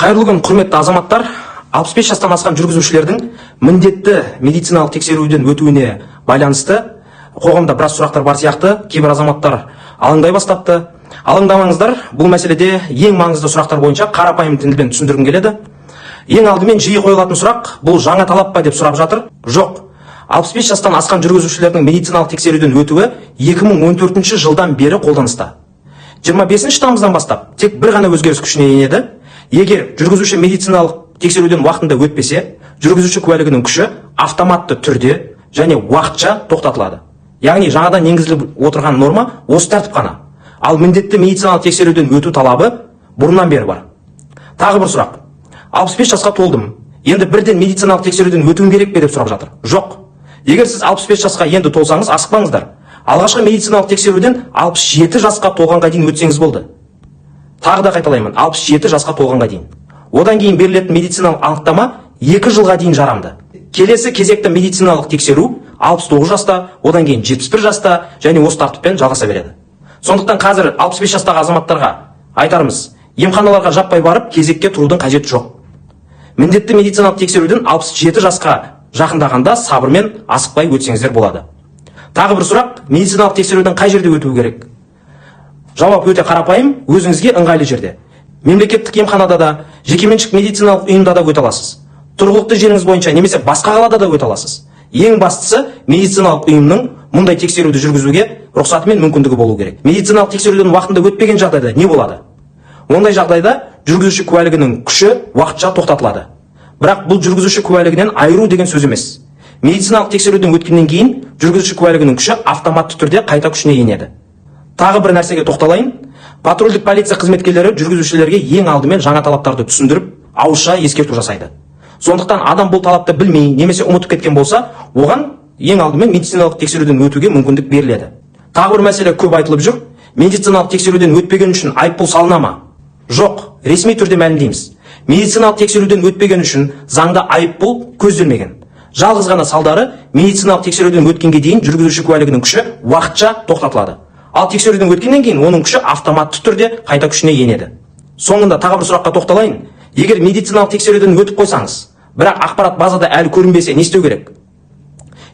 Қайырлы күн, құрметті азаматтар. 65 жастан асқан жүргізушілердің міндетті медициналық тексеруден өтуіне байланысты қоғамда біраз сұрақтар бар сияқты. Кейбір азаматтар алаңдай бастапты. Алаңдамаңыздар, бұл мәселеде ең маңызды сұрақтар бойынша қарапайым тілмен түсіндіргім келеді. Ең алдымен жиі қойылатын сұрақ, бұл жаңа талап па деп сұрап жатыр. Жоқ. 65 жастан асқан жүргізушілердің медициналық тексеруден өтуі 2014 жылдан бері қолданыста. 25 тамыздан бастап тек бір ғана өзгеріс күшіне енеді. Егер жүргізуші медициналық тексеруден уақытында өтпесе, жүргізуші куәлігінің күші автоматты түрде және уақытша тоқтатылады. Яғни жаңадан енгізіліп отырған норма осы тәртіп қана. Ал міндетті медициналық тексеруден өту талабы бұрыннан бері бар. Тағы бір сұрақ. 65 жасқа толдым. Енді бірден медициналық тексеруден өтуім керек пе деп сұрап жатыр. Жоқ. Егер сіз 65 жасқа енді толсаңыз, асықпаңыздар. Алғашқы медициналық тексеруден 67 жасқа толғанға дейін өтсеңіз болды. Тағы да қайталаймын, 67 жасқа толғанға дейін. Одан кейін берілетін медициналық анықтама 2 жылға дейін жарамды. Келесі кезекті медициналық тексеру 69 жаста, одан кейін 71 жаста және осы тәртіппен жалғаса береді. Сондықтан қазір 65 жастағы азаматтарға айтарымыз, емханаларға жаппай барып кезекке тұрудың қажеті жоқ. Міндетті медициналық тексеруден 67 жасқа жақындағанда сабырмен асықпай өтсеңіздер болады. Тағы бір сұрақ, медициналық тексеруден қай жерде өту керек? Жауап өте қарапайым, өзіңізге ыңғайлы жерде. Мемлекеттік емханада да, жекеменшік медициналық ұйымда да өте аласыз. Тұрғылықты жеріңіз бойынша немесе басқа қалада да өте аласыз. Ең бастысы, медициналық ұйымның мұндай тексеруді жүргізуге рұқсаты мен мүмкіндігі болу керек. Медициналық тексеруден уақытында өтпеген жағдайда не болады? Ондай жағдайда жүргізуші куәлігінің күші уақытша тоқтатылады. Бірақ бұл жүргізуші куәлігінен айыру деген сөз емес. Медициналық тексеруден өткеннен кейін жүргізуші куәлігінің күші автоматты түрде қайта күшіне енеді. Тағы бір нәрсеге тоқталайын. Патрульдік полиция қызметкерлері жүргізушілерге ең алдымен жаңа талаптарды түсіндіріп, ауызша ескерту жасайды. Сондықтан адам бұл талапты білмей немесе ұмытып кеткен болса, оған ең алдымен медициналық тексеруден өтуге мүмкіндік беріледі. Тағы бір мәселе көп айтылып жүр. Медициналық тексеруден өтпеген үшін айыппұл салына ма? Жоқ, ресми түрде мәлімдейміз. Медициналық тексеруден өтпеген үшін заңда айыппұл көзделмеген. Жалғыз ғана салдары медициналық тексеруден өткенге дейін жүргізуші куәлігінің күші уақытша тоқтатылады. Ал тексеруден өткеннен кейін оның күші автоматты түрде қайта күшіне енеді. Соңында тағы бір сұраққа тоқталайын. Егер медициналық тексеруден өтіп қойсаңыз, бірақ ақпарат базада әлі көрінбесе, не істеу керек?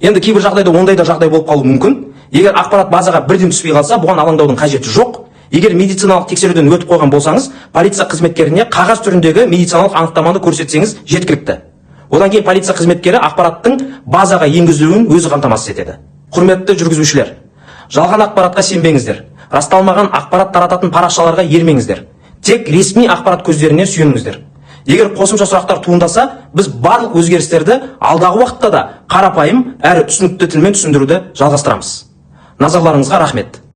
Енді кейбір жағдайда ондай да жағдай болып қалуы мүмкін. Егер ақпарат базаға бірден түспей қалса, бұған алаңдаудың қажеті жоқ. Егер медициналық тексеруден өтіп қойған болсаңыз, полиция қызметкеріне қағаз түріндегі медициналық анықтаманы көрсетсеңіз жеткілікті. Одан кейін полиция қызметкері ақпараттың базаға енгізілуін өзі қамтамасыз етеді. Құрметті жүргізушілер, жалған ақпаратқа сенбеңіздер. Расталмаған ақпарат тарататын парақшаларға ермеңіздер. Тек ресми ақпарат көздеріне сүйеніңіздер. Егер қосымша сұрақтар туындаса, біз барлық өзгерістерді алдағы уақытта да қарапайым әрі түсінікті тілмен түсіндіруді жалғастырамыз. Назарларыңызға рахмет.